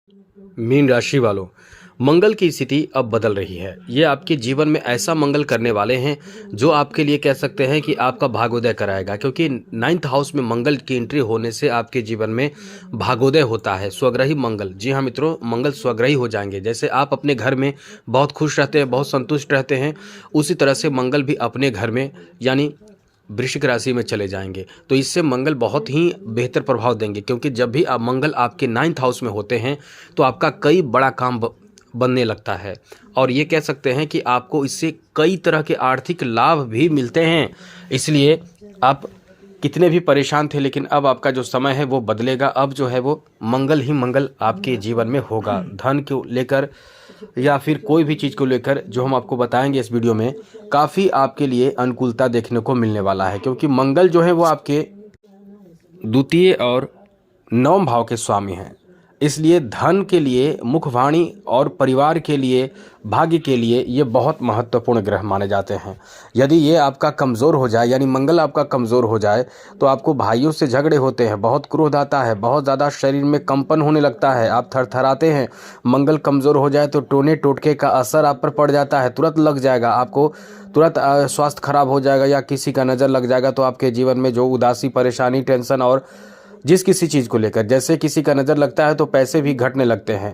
Mean राशि वालों, मंगल की स्थिति अब बदल रही है। ये आपके जीवन में ऐसा मंगल करने वाले हैं जो आपके लिए कह सकते हैं कि आपका भाग्योदय कराएगा, क्योंकि 9th हाउस में मंगल की एंट्री होने से आपके जीवन में भाग्योदय होता है। स्वग्रही मंगल, जी हाँ मित्रों, मंगल स्वग्रही हो जाएंगे। जैसे आप अपने घर में बहुत खुश रहते हैं, बहुत संतुष्ट रहते हैं, उसी तरह से मंगल भी अपने घर में यानी वृश्चिक राशि में चले जाएंगे। तो इससे मंगल बहुत ही बेहतर प्रभाव देंगे, क्योंकि जब भी आप मंगल आपके 9th हाउस में होते हैं तो आपका कई बड़ा काम बनने लगता है। और ये कह सकते हैं कि आपको इससे कई तरह के आर्थिक लाभ भी मिलते हैं। इसलिए आप कितने भी परेशान थे, लेकिन अब आपका जो समय है वो बदलेगा। अब जो है वो मंगल ही मंगल आपके जीवन में होगा। धन को लेकर या फिर कोई भी चीज़ को लेकर जो हम आपको बताएंगे इस वीडियो में, काफ़ी आपके लिए अनुकूलता देखने को मिलने वाला है, क्योंकि मंगल जो है वो आपके द्वितीय और 9वें भाव के स्वामी हैं। इसलिए धन के लिए, मुखवाणी और परिवार के लिए, भाग्य के लिए ये बहुत महत्वपूर्ण ग्रह माने जाते हैं। यदि ये आपका कमज़ोर हो जाए, यानी मंगल आपका कमज़ोर हो जाए, तो आपको भाइयों से झगड़े होते हैं, बहुत क्रोध आता है, बहुत ज़्यादा शरीर में कंपन होने लगता है, आप थरथराते हैं। मंगल कमज़ोर हो जाए तो टोने टोटके का असर आप पर पड़ जाता है, तुरंत लग जाएगा आपको, तुरंत स्वास्थ्य खराब हो जाएगा या किसी का नज़र लग जाएगा। तो आपके जीवन में जो उदासी, परेशानी, टेंशन और जिस किसी चीज़ को लेकर, जैसे किसी का नज़र लगता है तो पैसे भी घटने लगते हैं,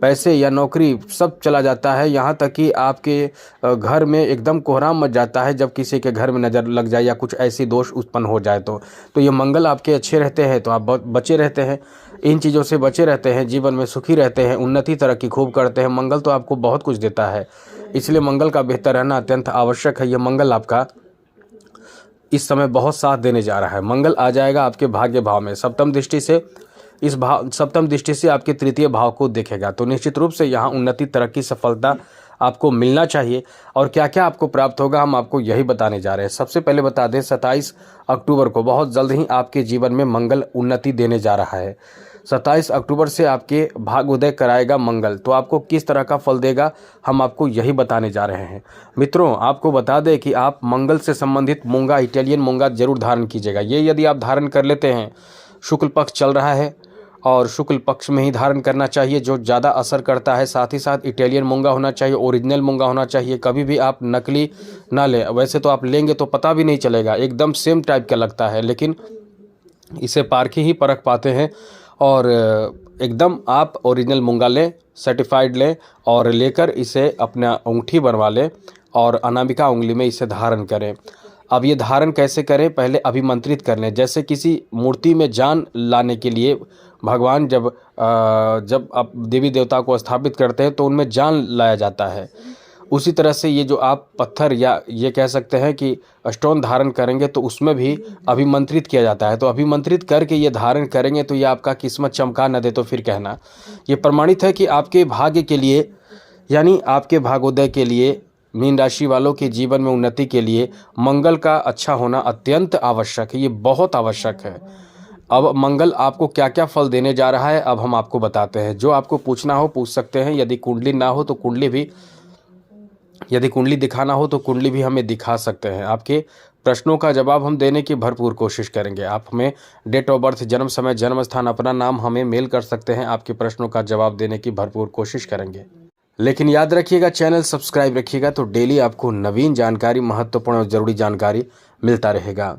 पैसे या नौकरी सब चला जाता है। यहाँ तक कि आपके घर में एकदम कोहराम मच जाता है जब किसी के घर में नज़र लग जाए या कुछ ऐसी दोष उत्पन्न हो जाए। तो ये मंगल आपके अच्छे रहते हैं तो आप बचे रहते हैं, इन चीज़ों से बचे रहते हैं, जीवन में सुखी रहते हैं, उन्नति तरक्की खूब करते हैं। मंगल तो आपको बहुत कुछ देता है, इसलिए मंगल का बेहतर रहना अत्यंत आवश्यक है। ये मंगल आपका इस समय बहुत साथ देने जा रहा है। मंगल आ जाएगा आपके भाग्य भाव में, सप्तम दृष्टि से, सप्तम दृष्टि से आपके तृतीय भाव को देखेगा। तो निश्चित रूप से यहाँ उन्नति, तरक्की, सफलता आपको मिलना चाहिए। और क्या क्या आपको प्राप्त होगा हम आपको यही बताने जा रहे हैं। सबसे पहले बता दें, 27 अक्टूबर को बहुत जल्द ही आपके जीवन में मंगल उन्नति देने जा रहा है। 27 अक्टूबर से आपके भाग्योदय कराएगा मंगल। तो आपको किस तरह का फल देगा हम आपको यही बताने जा रहे हैं। मित्रों, आपको बता दें कि आप मंगल से संबंधित मूंगा, इटालियन मूंगा जरूर धारण कीजिएगा। ये यदि आप धारण कर लेते हैं, शुक्ल पक्ष चल रहा है और शुक्ल पक्ष में ही धारण करना चाहिए, जो ज़्यादा असर करता है। साथ ही साथ इटालियन मूंगा होना चाहिए, ओरिजिनल मूंगा होना चाहिए। कभी भी आप नकली ना लें, वैसे तो आप लेंगे तो पता भी नहीं चलेगा, एकदम सेम टाइप का लगता है, लेकिन इसे पारखी ही परख पाते हैं। और एकदम आप ओरिजिनल मूंगा लें, सर्टिफाइड लें और लेकर इसे अपना अंगूठी बनवा लें और अनामिका उंगली में इसे धारण करें। अब ये धारण कैसे करें, पहले अभिमंत्रित कर लें। जैसे किसी मूर्ति में जान लाने के लिए भगवान जब आप देवी देवता को स्थापित करते हैं तो उनमें जान लाया जाता है, उसी तरह से ये जो आप पत्थर या ये कह सकते हैं कि स्टोन धारण करेंगे तो उसमें भी अभिमंत्रित किया जाता है। तो अभिमंत्रित करके ये धारण करेंगे तो ये आपका किस्मत चमका न दे तो फिर कहना। ये प्रमाणित है कि आपके भाग्य के लिए, यानी आपके भाग्योदय के लिए, मीन राशि वालों के जीवन में उन्नति के लिए मंगल का अच्छा होना अत्यंत आवश्यक है। ये बहुत आवश्यक है। अब मंगल आपको क्या क्या फल देने जा रहा है अब हम आपको बताते हैं। जो आपको पूछना हो पूछ सकते हैं। यदि कुंडली ना हो तो कुंडली भी, यदि कुंडली दिखाना हो तो कुंडली भी हमें दिखा सकते हैं। आपके प्रश्नों का जवाब हम देने की भरपूर कोशिश करेंगे। आप हमें डेट ऑफ बर्थ, जन्म समय, जन्म स्थान, अपना नाम हमें मेल कर सकते हैं। आपके प्रश्नों का जवाब देने की भरपूर कोशिश करेंगे। लेकिन याद रखिएगा, चैनल सब्सक्राइब रखिएगा तो डेली आपको नवीन जानकारी, महत्वपूर्ण और ज़रूरी जानकारी मिलता रहेगा।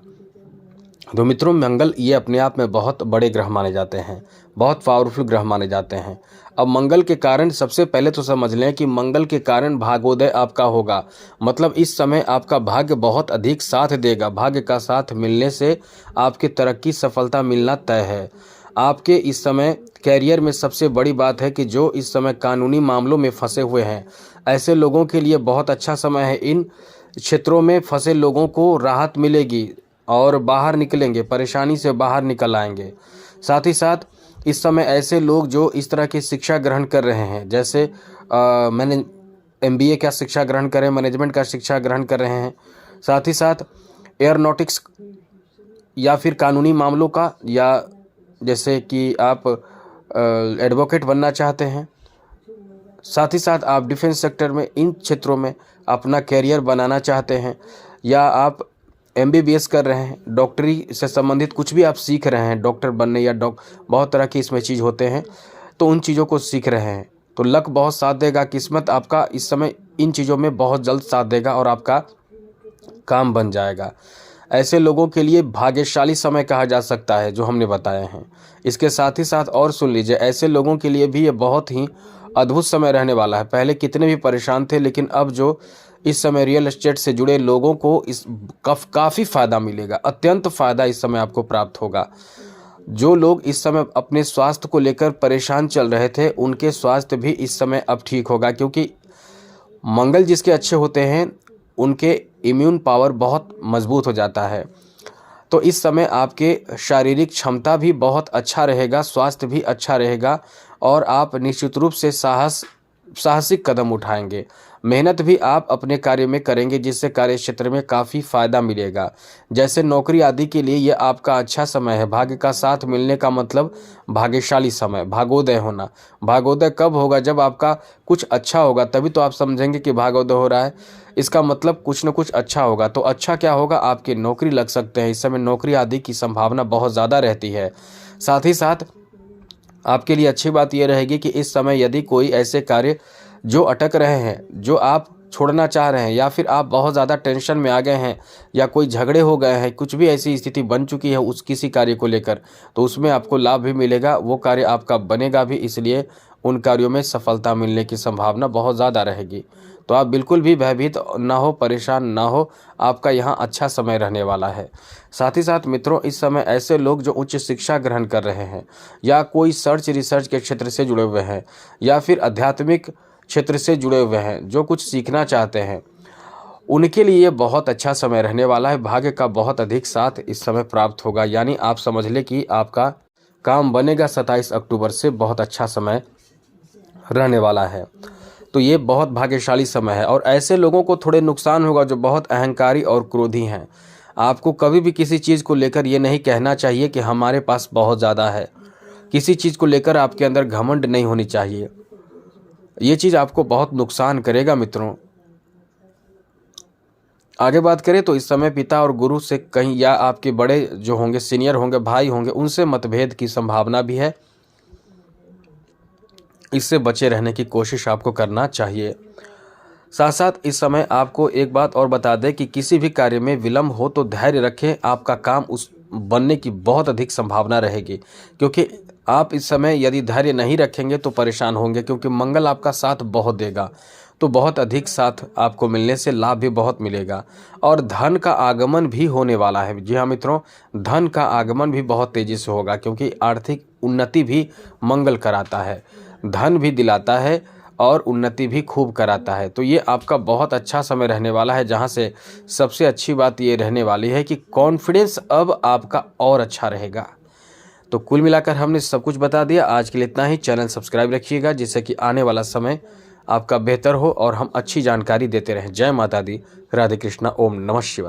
तो मित्रों, मंगल ये अपने आप में बहुत बड़े ग्रह माने जाते हैं, बहुत पावरफुल ग्रह माने जाते हैं। अब मंगल के कारण सबसे पहले तो समझ लें कि मंगल के कारण भाग्योदय आपका होगा। मतलब इस समय आपका भाग्य बहुत अधिक साथ देगा। भाग्य का साथ मिलने से आपके तरक्की, सफलता मिलना तय है। आपके इस समय कैरियर में सबसे बड़ी बात है कि जो इस समय कानूनी मामलों में फंसे हुए हैं, ऐसे लोगों के लिए बहुत अच्छा समय है। इन क्षेत्रों में फंसे लोगों को राहत मिलेगी और बाहर निकलेंगे, परेशानी से बाहर निकल आएंगे। साथ ही साथ इस समय ऐसे लोग जो इस तरह की शिक्षा ग्रहण कर रहे हैं, जैसे मैंने MBA का शिक्षा ग्रहण कर रहे हैं, मैनेजमेंट का शिक्षा ग्रहण कर रहे हैं, साथ ही साथ एयरोनॉटिक्स या फिर कानूनी मामलों का, या जैसे कि आप एडवोकेट बनना चाहते हैं, साथ ही साथ आप डिफेंस सेक्टर में, इन क्षेत्रों में अपना कैरियर बनाना चाहते हैं, या आप MBBS कर रहे हैं, डॉक्टरी से संबंधित कुछ भी आप सीख रहे हैं, डॉक्टर बनने या बहुत तरह की इसमें चीज़ होते हैं। तो उन चीज़ों को सीख रहे हैं। तो लक बहुत साथ देगा, किस्मत आपका इस समय इन चीज़ों में बहुत जल्द साथ देगा और आपका काम बन जाएगा। ऐसे लोगों के लिए भाग्यशाली समय कहा जा सकता है जो हमने बताए हैं। इसके साथ ही साथ और सुन लीजिए, ऐसे लोगों के लिए भी ये बहुत ही अद्भुत समय रहने वाला है। पहले कितने भी परेशान थे, लेकिन अब जो इस समय रियल एस्टेट से जुड़े लोगों को इस काफ़ी फ़ायदा मिलेगा, अत्यंत फ़ायदा इस समय आपको प्राप्त होगा। जो लोग इस समय अपने स्वास्थ्य को लेकर परेशान चल रहे थे, उनके स्वास्थ्य भी इस समय अब ठीक होगा, क्योंकि मंगल जिसके अच्छे होते हैं उनके इम्यून पावर बहुत मजबूत हो जाता है। तो इस समय आपके शारीरिक क्षमता भी बहुत अच्छा रहेगा, स्वास्थ्य भी अच्छा रहेगा और आप निश्चित रूप से साहसिक कदम उठाएंगे। मेहनत भी आप अपने कार्य में करेंगे, जिससे कार्य क्षेत्र में काफ़ी फायदा मिलेगा। जैसे नौकरी आदि के लिए यह आपका अच्छा समय है। भाग्य का साथ मिलने का मतलब भाग्यशाली समय, भाग्योदय होना। भाग्योदय कब होगा? जब आपका कुछ अच्छा होगा, तभी तो आप समझेंगे कि भाग्योदय हो रहा है। इसका मतलब कुछ न कुछ अच्छा होगा। तो अच्छा क्या होगा? आपकी नौकरी लग सकते हैं। इस समय नौकरी आदि की संभावना बहुत ज़्यादा रहती है। साथ ही साथ आपके लिए अच्छी बात यह रहेगी कि इस समय यदि कोई ऐसे कार्य जो अटक रहे हैं, जो आप छोड़ना चाह रहे हैं, या फिर आप बहुत ज़्यादा टेंशन में आ गए हैं, या कोई झगड़े हो गए हैं, कुछ भी ऐसी स्थिति बन चुकी है उस किसी कार्य को लेकर, तो उसमें आपको लाभ भी मिलेगा। वो कार्य आपका बनेगा भी, इसलिए उन कार्यों में सफलता मिलने की संभावना बहुत ज़्यादा रहेगी। तो आप बिल्कुल भी भयभीत ना हो, परेशान ना हो, आपका यहाँ अच्छा समय रहने वाला है। साथ ही साथ मित्रों, इस समय ऐसे लोग जो उच्च शिक्षा ग्रहण कर रहे हैं, या कोई रिसर्च के क्षेत्र से जुड़े हुए हैं, या फिर आध्यात्मिक क्षेत्र से जुड़े हुए हैं, जो कुछ सीखना चाहते हैं, उनके लिए ये बहुत अच्छा समय रहने वाला है। भाग्य का बहुत अधिक साथ इस समय प्राप्त होगा। यानी आप समझ लें कि आपका काम बनेगा। 27 अक्टूबर से बहुत अच्छा समय रहने वाला है। तो ये बहुत भाग्यशाली समय है। और ऐसे लोगों को थोड़े नुकसान होगा जो बहुत अहंकारी और क्रोधी हैं। आपको कभी भी किसी चीज़ को लेकर ये नहीं कहना चाहिए कि हमारे पास बहुत ज़्यादा है। किसी चीज़ को लेकर आपके अंदर घमंड नहीं होनी चाहिए। ये चीज़ आपको बहुत नुकसान करेगा मित्रों। आगे बात करें तो इस समय पिता और गुरु से कहीं, या आपके बड़े जो होंगे, सीनियर होंगे, भाई होंगे, उनसे मतभेद की संभावना भी है। इससे बचे रहने की कोशिश आपको करना चाहिए। साथ साथ इस समय आपको एक बात और बता दें कि किसी भी कार्य में विलंब हो तो धैर्य रखें। आपका काम उस बनने की बहुत अधिक संभावना रहेगी, क्योंकि आप इस समय यदि धैर्य नहीं रखेंगे तो परेशान होंगे, क्योंकि मंगल आपका साथ बहुत देगा। तो बहुत अधिक साथ आपको मिलने से लाभ भी बहुत मिलेगा और धन का आगमन भी होने वाला है। जी हाँ मित्रों, धन का आगमन भी बहुत तेज़ी से होगा, क्योंकि आर्थिक उन्नति भी मंगल कराता है, धन भी दिलाता है और उन्नति भी खूब कराता है। तो ये आपका बहुत अच्छा समय रहने वाला है, जहाँ से सबसे अच्छी बात ये रहने वाली है कि कॉन्फिडेंस अब आपका और अच्छा रहेगा। तो कुल मिलाकर हमने सब कुछ बता दिया। आज के लिए इतना ही। चैनल सब्सक्राइब रखिएगा, जिससे कि आने वाला समय आपका बेहतर हो और हम अच्छी जानकारी देते रहें। जय माता दी, राधे कृष्णा, ओम नमः शिवाय।